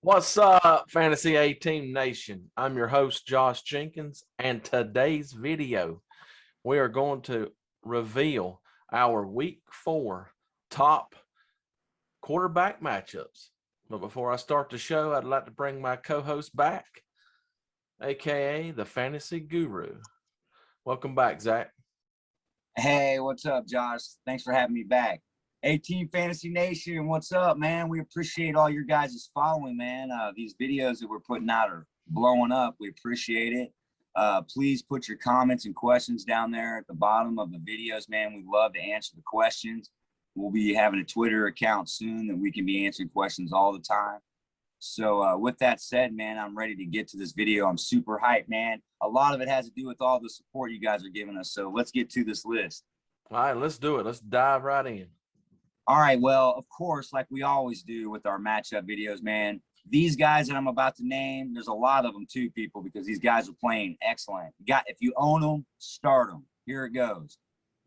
What's up, Fantasy A Team Nation? I'm your host, Josh Jenkins, and today's video, we are going to reveal our Week 4 top quarterback matchups. But before I start the show, I'd like to bring my co-host back, aka the Fantasy Guru. Welcome back, Zach. Hey, what's up, Josh? Thanks for having me back. A-Team Fantasy Nation, what's up, man? We appreciate all your guys' following, man. These videos that we're putting out are blowing up. We appreciate it. Please put your comments and questions down there at the bottom of the videos, man. We love to answer the questions. We'll be having a Twitter account soon that we can be answering questions all the time. So with that said, man, I'm ready to get to this video. I'm super hyped, man. A lot of it has to do with all the support you guys are giving us. So let's get to this list. All right, let's do it. Let's dive right in. All right, well, of course, like we always do with our matchup videos, man, these guys that I'm about to name, there's a lot of them too, people, because these guys are playing excellent. If you own them, start them. Here it goes.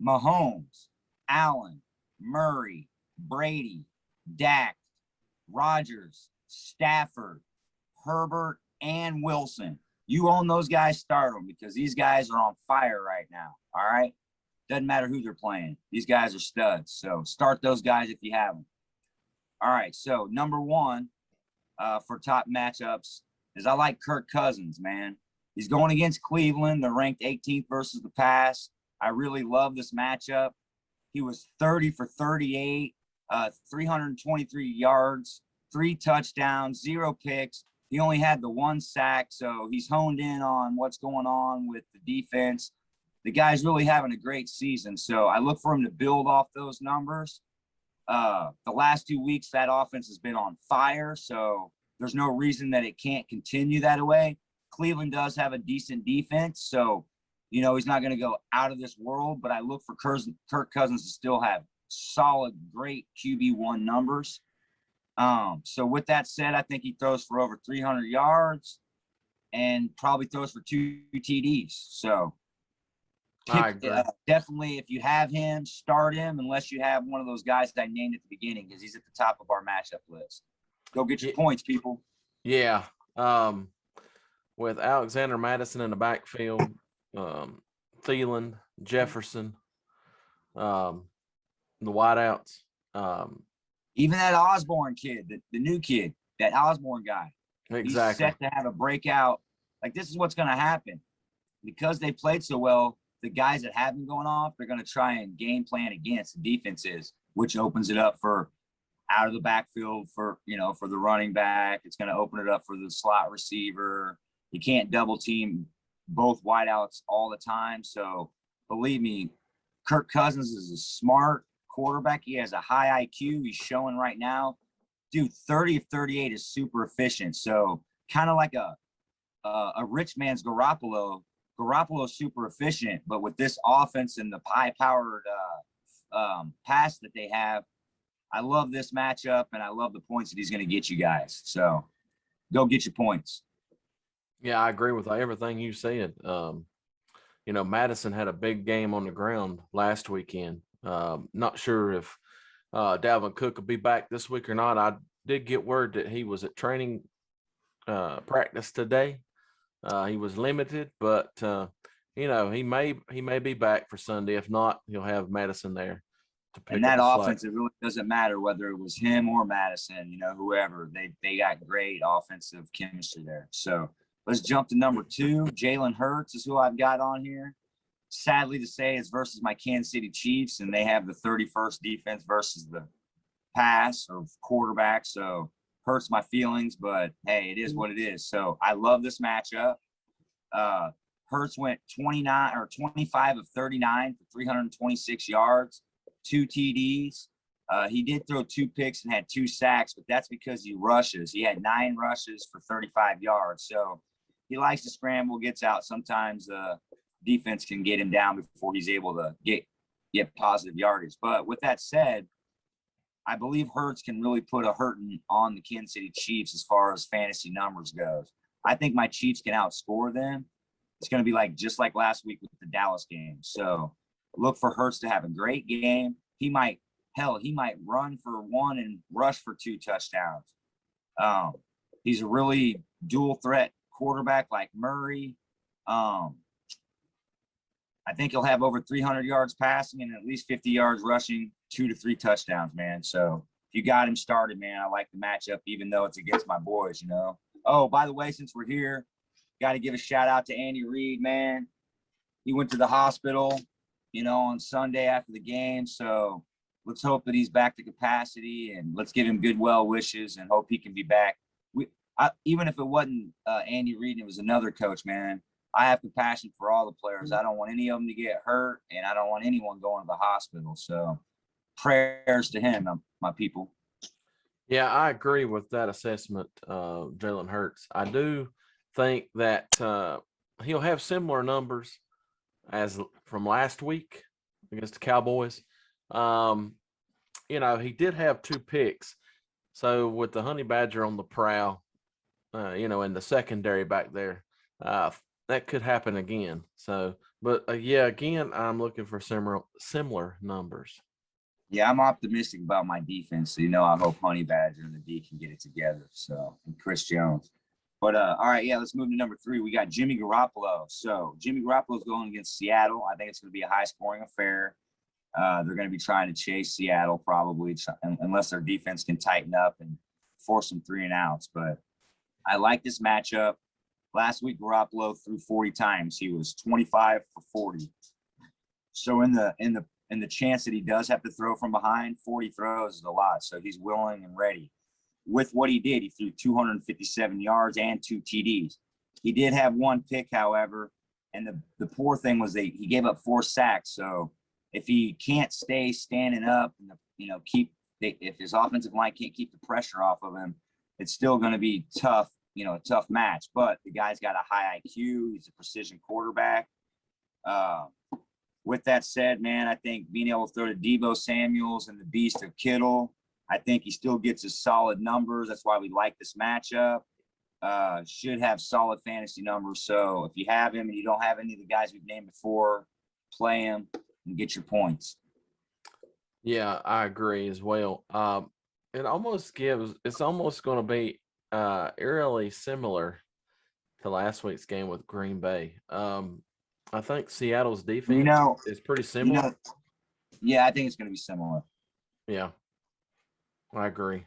Mahomes, Allen, Murray, Brady, Dak, Rodgers, Stafford, Herbert, and Wilson. You own those guys, start them, because these guys are on fire right now, all right? Doesn't matter who they're playing. These guys are studs. So start those guys if you have them. All right. So number one for top matchups is I like Kirk Cousins, man. He's going against Cleveland. They're ranked 18th versus the pass. I really love this matchup. He was 30 for 38, 323 yards, 3 touchdowns, 0 picks. He only had the 1 sack. So he's honed in on what's going on with the defense. The guy's really having a great season, so I look for him to build off those numbers. The last 2 weeks, that offense has been on fire, so there's no reason that it can't continue that way. Cleveland does have a decent defense, so, you know, he's not going to go out of this world, but I look for Kirk Cousins to still have solid, great QB1 numbers. So with that said, I think he throws for over 300 yards and probably throws for 2 TDs, so definitely, if you have him, start him, unless you have one of those guys that I named at the beginning, because he's at the top of our matchup list. Go get your points, people. Yeah. With Alexander Madison in the backfield, Thielen, Jefferson, the wideouts. Even that Osborne kid, the new kid, that Osborne guy. Exactly. He's set to have a breakout. Like, this is what's going to happen. Because they played so well, the guys that have been going off, they're going to try and game plan against the defenses, which opens it up for out of the backfield for the running back. It's going to open it up for the slot receiver. You can't double team both wideouts all the time. So believe me, Kirk Cousins is a smart quarterback. He has a high IQ. He's showing right now. Dude, 30 of 38 is super efficient. So kind of like a rich man's Garoppolo. Garoppolo's super efficient, but with this offense and the high-powered pass that they have, I love this matchup, and I love the points that he's going to get you guys. So go get your points. Yeah, I agree with everything you said. Madison had a big game on the ground last weekend. Not sure if Dalvin Cook will be back this week or not. I did get word that he was at training practice today. He was limited, but he may be back for Sunday. If not, he'll have Madison there to pick up. And that offense, slack. It really doesn't matter whether it was him or Madison. Whoever they got great offensive chemistry there. So let's jump to number 2. Jalen Hurts is who I've got on here. Sadly to say, it's versus my Kansas City Chiefs, and they have the 31st defense versus the pass or quarterback. So hurts my feelings, but hey, it is what it is. So I love this matchup. Hurts went 25 of 39 for 326 yards, 2 TDs. He did throw 2 picks and had 2 sacks, but that's because he rushes. He had 9 rushes for 35 yards. So he likes to scramble, gets out. Sometimes defense can get him down before he's able to get positive yardage. But with that said, I believe Hurts can really put a hurting on the Kansas City Chiefs as far as fantasy numbers goes. I think my Chiefs can outscore them. It's going to be just like last week with the Dallas game. So look for Hurts to have a great game. He might run for 1 and rush for 2 touchdowns. He's a really dual threat quarterback like Murray. I think he'll have over 300 yards passing and at least 50 yards rushing, 2 to 3 touchdowns, man. So if you got him started, man, I like the matchup, even though it's against my boys, you know. Oh, by the way, since we're here, got to give a shout out to Andy Reid, man. He went to the hospital, you know, on Sunday after the game. So let's hope that he's back to capacity, and let's give him good well wishes and hope he can be back. Even if it wasn't Andy Reid and it was another coach, man, I have compassion for all the players. I don't want any of them to get hurt, and I don't want anyone going to the hospital. So prayers to him, my people. Yeah, I agree with that assessment, Jalen Hurts. I do think that he'll have similar numbers as from last week against the Cowboys. You know, he did have 2 picks. So with the Honey Badger on the prowl, you know, in the secondary back there, that could happen again. So, but yeah, again, I'm looking for similar numbers. Yeah, I'm optimistic about my defense. So, you know, I hope Honey Badger and the D can get it together. So, and Chris Jones. But all right, yeah, let's move to number 3. We got Jimmy Garoppolo. So Jimmy Garoppolo is going against Seattle. I think it's going to be a high-scoring affair. They're going to be trying to chase Seattle probably, unless their defense can tighten up and force some 3-and-outs. But I like this matchup. Last week, Garoppolo threw 40 times. He was 25 for 40. So in the chance that he does have to throw from behind, 40 throws is a lot. So he's willing and ready. With what he did, he threw 257 yards and 2 TDs. He did have 1 pick, however, and the poor thing was he gave up 4 sacks. So if he can't stay standing up, and you know, if his offensive line can't keep the pressure off of him, it's still going to be tough, you know, a tough match. But the guy's got a high IQ. He's a precision quarterback. With that said, man, I think being able to throw to Deebo Samuels and the beast of Kittle, I think he still gets his solid numbers. That's why we like this matchup. Should have solid fantasy numbers. So if you have him and you don't have any of the guys we've named before, play him and get your points. Yeah, I agree as well. It's almost going to be eerily similar to last week's game with Green Bay. I think Seattle's defense is pretty similar. Yeah, I think it's going to be similar. Yeah, I agree.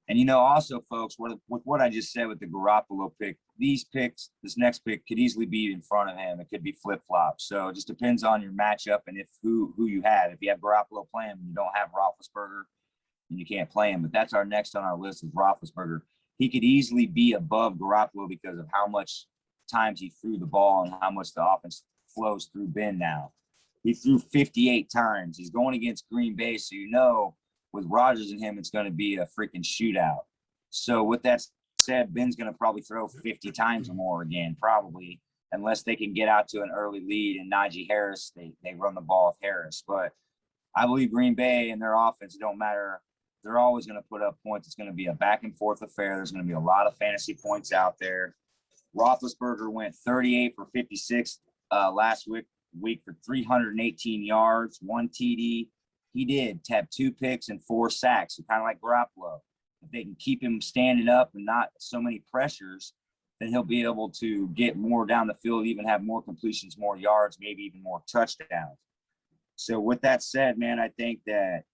And, you know, also, folks, with what I just said with the Garoppolo pick, these picks, this next pick could easily be in front of him. It could be flip-flop. So it just depends on your matchup and if who you have. If you have Garoppolo playing and you don't have Roethlisberger, and you can't play him. But that's our next on our list is Roethlisberger. He could easily be above Garoppolo because of how much times he threw the ball and how much the offense flows through Ben now. He threw 58 times. He's going against Green Bay, so you know with Rodgers and him, it's going to be a freaking shootout. So with that said, Ben's going to probably throw 50 times or more again, probably, unless they can get out to an early lead and Najee Harris, they run the ball with Harris. But I believe Green Bay and their offense, it don't matter. They're always going to put up points. It's going to be a back-and-forth affair. There's going to be a lot of fantasy points out there. Roethlisberger went 38 for 56 last week for 318 yards, 1 TD. He did have 2 picks and 4 sacks, so kind of like Garoppolo. If they can keep him standing up and not so many pressures, then he'll be able to get more down the field, even have more completions, more yards, maybe even more touchdowns. So with that said, man, I think that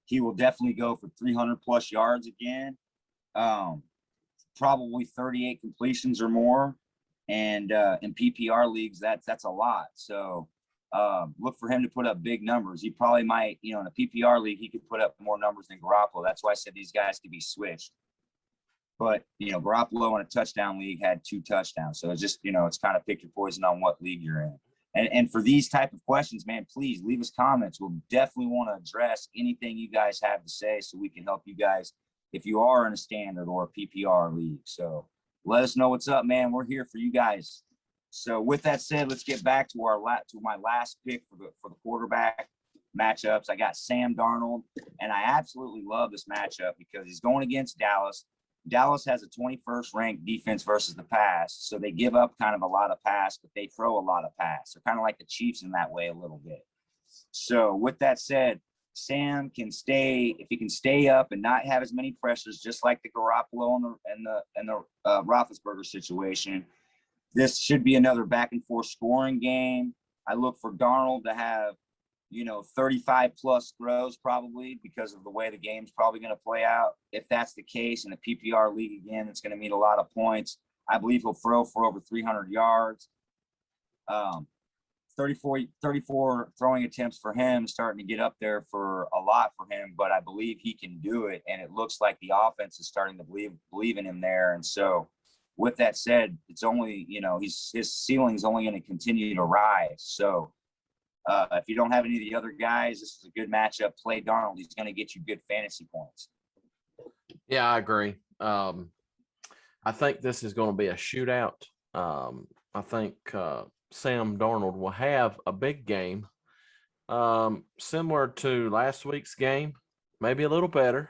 he will definitely go for 300-plus yards again, probably 38 completions or more. And in PPR leagues, that's a lot. So look for him to put up big numbers. He probably might, you know, in a PPR league, he could put up more numbers than Garoppolo. That's why I said these guys could be switched. But, you know, Garoppolo in a touchdown league had 2 touchdowns. So it's just, you know, it's kind of pick your poison on what league you're in. And for these type of questions, man, please leave us comments. We'll definitely want to address anything you guys have to say so we can help you guys if you are in a standard or a PPR league. So let us know what's up, man. We're here for you guys. So with that said, let's get back to my last pick for the quarterback matchups. I got Sam Darnold, and I absolutely love this matchup because he's going against Dallas. Dallas has a 21st ranked defense versus the pass, so they give up kind of a lot of pass, but they throw a lot of pass. They're kind of like the Chiefs in that way a little bit. So with that said, Sam can stay, if he can stay up and not have as many pressures, just like the Garoppolo and the Roethlisberger situation, this should be another back and forth scoring game. I look for Darnold to have, 35 plus throws probably, because of the way the game's probably going to play out. If that's the case in a PPR league again, it's going to mean a lot of points. I believe he'll throw for over 300 yards. 34 throwing attempts for him, starting to get up there for a lot for him, but I believe he can do it. And it looks like the offense is starting to believe in him there. And so with that said, it's only, his ceiling is only going to continue to rise. So if you don't have any of the other guys, this is a good matchup. Play Darnold. He's going to get you good fantasy points. Yeah, I agree. I think this is going to be a shootout. I think Sam Darnold will have a big game, similar to last week's game, maybe a little better.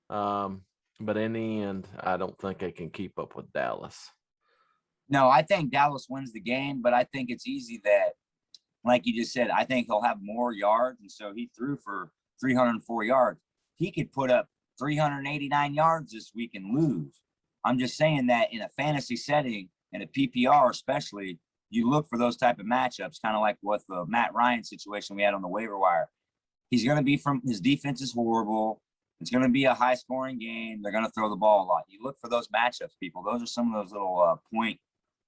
But in the end, I don't think they can keep up with Dallas. No, I think Dallas wins the game, but I think it's easy that, like you just said, I think he'll have more yards. And so he threw for 304 yards. He could put up 389 yards this week and lose. I'm just saying that in a fantasy setting, in a PPR especially, you look for those type of matchups, kind of like with the Matt Ryan situation we had on the waiver wire. He's going to be his defense is horrible. It's going to be a high scoring game. They're going to throw the ball a lot. You look for those matchups, people. Those are some of those little point,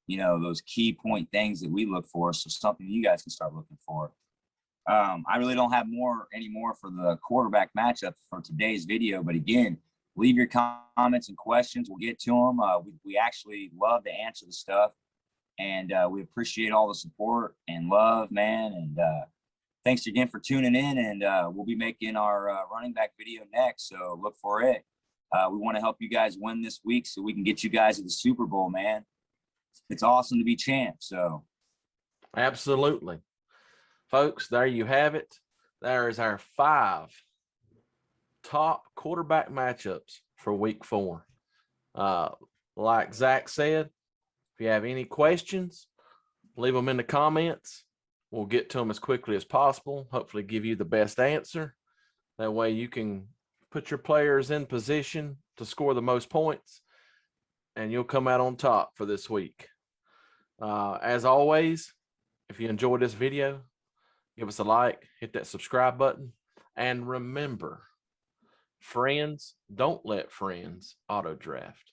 those key point things that we look for. So something you guys can start looking for. I really don't have any more for the quarterback matchup for today's video. But again, leave your comments and questions. We'll get to them. We actually love to answer the stuff. And we appreciate all the support and love, man. And thanks again for tuning in. And we'll be making our running back video next. So look for it. We want to help you guys win this week so we can get you guys to the Super Bowl, man. It's awesome to be champs. So absolutely. Folks, there you have it. There is our 5 top quarterback matchups for week 4. Like Zach said, if you have any questions, leave them in the comments. We'll get to them as quickly as possible, hopefully give you the best answer. That way you can put your players in position to score the most points, and you'll come out on top for this week. As always, if you enjoyed this video, give us a like, hit that subscribe button, and remember, friends don't let friends auto draft.